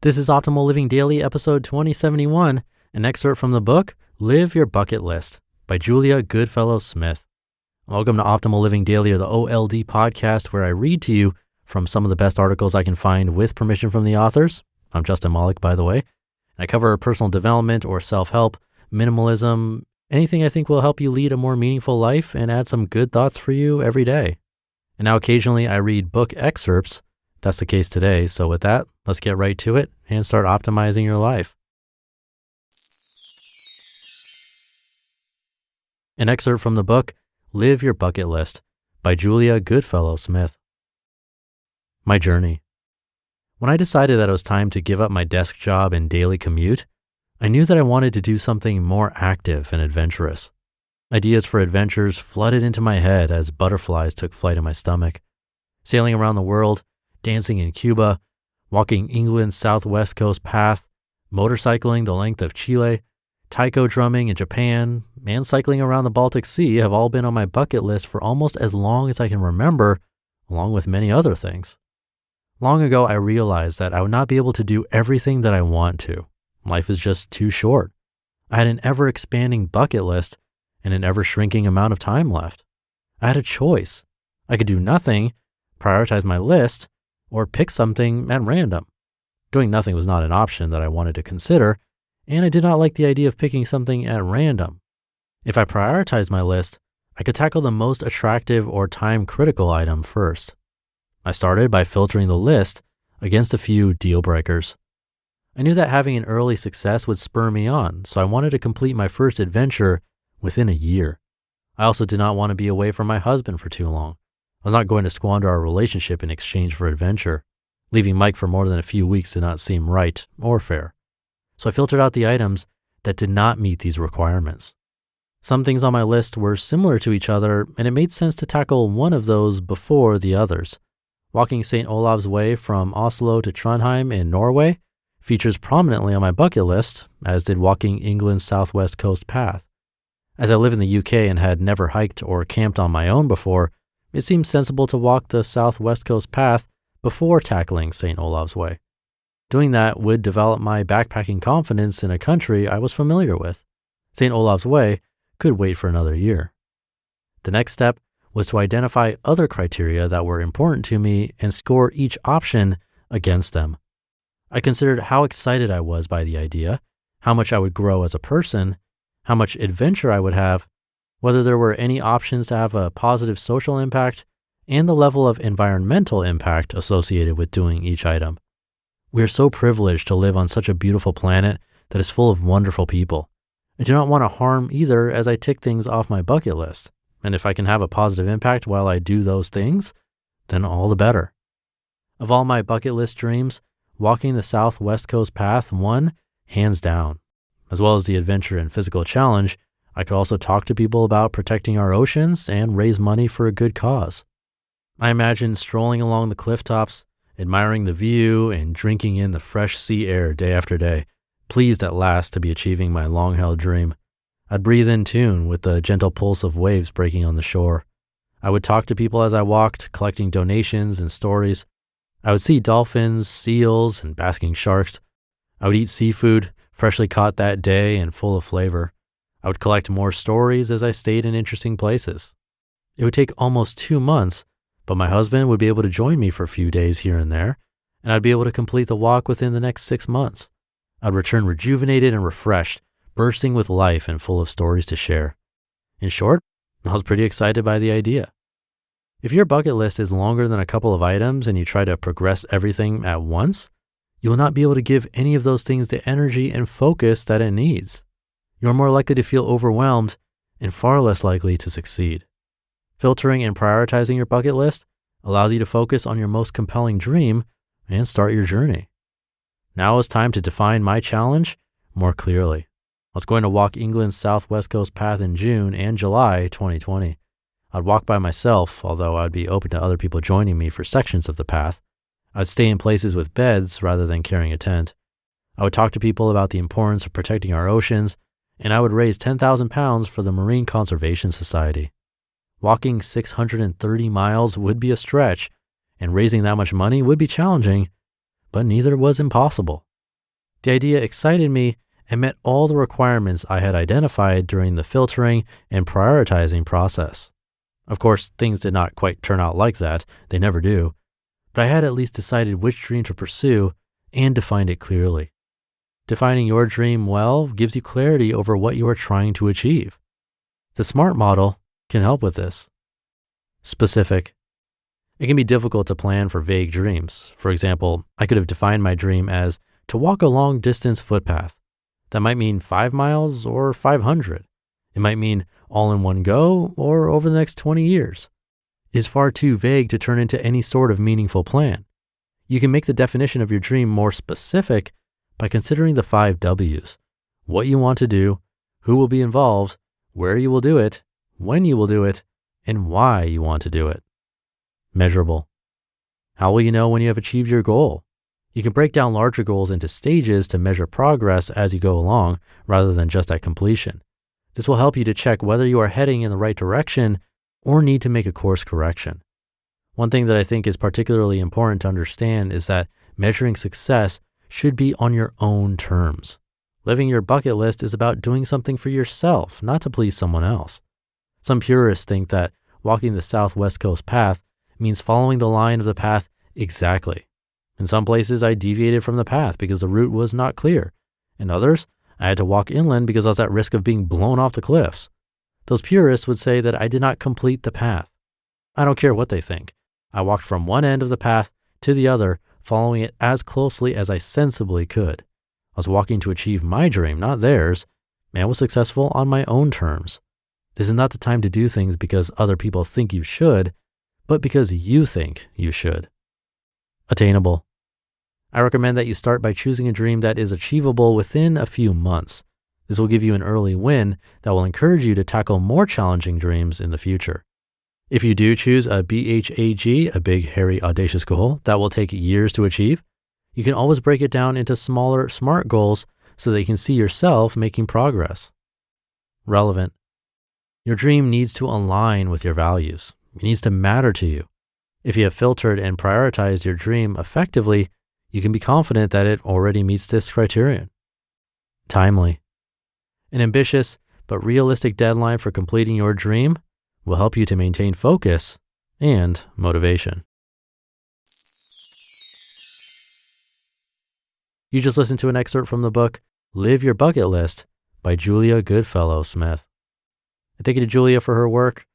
This is Optimal Living Daily, episode 2071, an excerpt from the book, Live Your Bucket List by Julia Goodfellow-Smith. Welcome to Optimal Living Daily, or the OLD podcast, where I read to you from some of the best articles I can find with permission from the authors. I'm Justin Malik, by the way. And I cover personal development or self-help, minimalism, anything I think will help you lead a more meaningful life and add some good thoughts for you every day. And now occasionally I read book excerpts. That's the case today. So with that, let's get right to it and start optimizing your life. An excerpt from the book, Live Your Bucket List by Julia Goodfellow-Smith. My journey. When I decided that it was time to give up my desk job and daily commute, I knew that I wanted to do something more active and adventurous. Ideas for adventures flooded into my head as butterflies took flight in my stomach. Sailing around the world, dancing in Cuba, walking England's southwest coast path, motorcycling the length of Chile, taiko drumming in Japan, and cycling around the Baltic Sea have all been on my bucket list for almost as long as I can remember, along with many other things. Long ago, I realized that I would not be able to do everything that I want to. Life is just too short. I had an ever-expanding bucket list and an ever-shrinking amount of time left. I had a choice. I could do nothing, prioritize my list, or pick something at random. Doing nothing was not an option that I wanted to consider, and I did not like the idea of picking something at random. If I prioritized my list, I could tackle the most attractive or time-critical item first. I started by filtering the list against a few deal breakers. I knew that having an early success would spur me on, so I wanted to complete my first adventure within a year. I also did not want to be away from my husband for too long. I was not going to squander our relationship in exchange for adventure. Leaving Mike for more than a few weeks did not seem right or fair. So I filtered out the items that did not meet these requirements. Some things on my list were similar to each other, and it made sense to tackle one of those before the others. Walking St. Olav's Way from Oslo to Trondheim in Norway features prominently on my bucket list, as did walking England's southwest coast path. As I live in the UK and had never hiked or camped on my own before, it seemed sensible to walk the southwest coast path before tackling St. Olav's Way. Doing that would develop my backpacking confidence in a country I was familiar with. St. Olav's Way could wait for another year. The next step was to identify other criteria that were important to me and score each option against them. I considered how excited I was by the idea, how much I would grow as a person, how much adventure I would have, whether there were any options to have a positive social impact, and the level of environmental impact associated with doing each item. We are so privileged to live on such a beautiful planet that is full of wonderful people. I do not want to harm either as I tick things off my bucket list, and if I can have a positive impact while I do those things, then all the better. Of all my bucket list dreams, walking the southwest coast path won hands down. As well as the adventure and physical challenge, I could also talk to people about protecting our oceans and raise money for a good cause. I imagine strolling along the cliff tops, admiring the view and drinking in the fresh sea air day after day, pleased at last to be achieving my long-held dream. I'd breathe in tune with the gentle pulse of waves breaking on the shore. I would talk to people as I walked, collecting donations and stories. I would see dolphins, seals, and basking sharks. I would eat seafood, freshly caught that day and full of flavor. I would collect more stories as I stayed in interesting places. It would take almost 2 months, but my husband would be able to join me for a few days here and there, and I'd be able to complete the walk within the next 6 months. I'd return rejuvenated and refreshed, bursting with life and full of stories to share. In short, I was pretty excited by the idea. If your bucket list is longer than a couple of items and you try to progress everything at once, you will not be able to give any of those things the energy and focus that it needs. You are more likely to feel overwhelmed and far less likely to succeed. Filtering and prioritizing your bucket list allows you to focus on your most compelling dream and start your journey. Now is time to define my challenge more clearly. I was going to walk England's southwest coast path in June and July 2020. I'd walk by myself, although I'd be open to other people joining me for sections of the path. I'd stay in places with beds rather than carrying a tent. I would talk to people about the importance of protecting our oceans, and I would raise 10,000 pounds for the Marine Conservation Society. Walking 630 miles would be a stretch, and raising that much money would be challenging, but neither was impossible. The idea excited me and met all the requirements I had identified during the filtering and prioritizing process. Of course, things did not quite turn out like that. They never do. But I had at least decided which dream to pursue and defined it clearly. Defining your dream well gives you clarity over what you are trying to achieve. The SMART model can help with this. Specific. It can be difficult to plan for vague dreams. For example, I could have defined my dream as to walk a long distance footpath. That might mean 5 miles or 500. It might mean all in one go or over the next 20 years. It is far too vague to turn into any sort of meaningful plan. You can make the definition of your dream more specific by considering the 5 W's: what you want to do, who will be involved, where you will do it, when you will do it, and why you want to do it. Measurable. How will you know when you have achieved your goal? You can break down larger goals into stages to measure progress as you go along rather than just at completion. This will help you to check whether you are heading in the right direction or need to make a course correction. One thing that I think is particularly important to understand is that measuring success should be on your own terms. Living your bucket list is about doing something for yourself, not to please someone else. Some purists think that walking the Southwest Coast path means following the line of the path exactly. In some places, I deviated from the path because the route was not clear. In others, I had to walk inland because I was at risk of being blown off the cliffs. Those purists would say that I did not complete the path. I don't care what they think. I walked from one end of the path to the other, following it as closely as I sensibly could. I was walking to achieve my dream, not theirs, and I was successful on my own terms. This is not the time to do things because other people think you should, but because you think you should. Attainable. I recommend that you start by choosing a dream that is achievable within a few months. This will give you an early win that will encourage you to tackle more challenging dreams in the future. If you do choose a BHAG, a big, hairy, audacious goal that will take years to achieve, you can always break it down into smaller, SMART goals so that you can see yourself making progress. Relevant. Your dream needs to align with your values. It needs to matter to you. If you have filtered and prioritized your dream effectively, you can be confident that it already meets this criterion. Timely. An ambitious but realistic deadline for completing your dream will help you to maintain focus and motivation. You just listened to an excerpt from the book, Live Your Bucket List by Julia Goodfellow-Smith. Thank you to Julia for her work.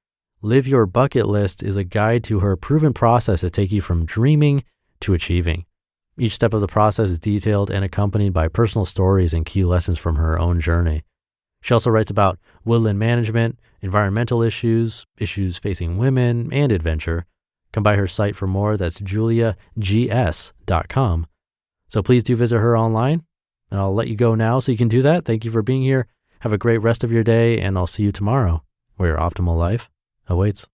Live Your Bucket List is a guide to her proven process to take you from dreaming to achieving. Each step of the process is detailed and accompanied by personal stories and key lessons from her own journey. She also writes about woodland management, environmental issues, issues facing women, and adventure. Come by her site for more. That's juliags.com. So please do visit her online, and I'll let you go now so you can do that. Thank you for being here. Have a great rest of your day, and I'll see you tomorrow, where your optimal life awaits.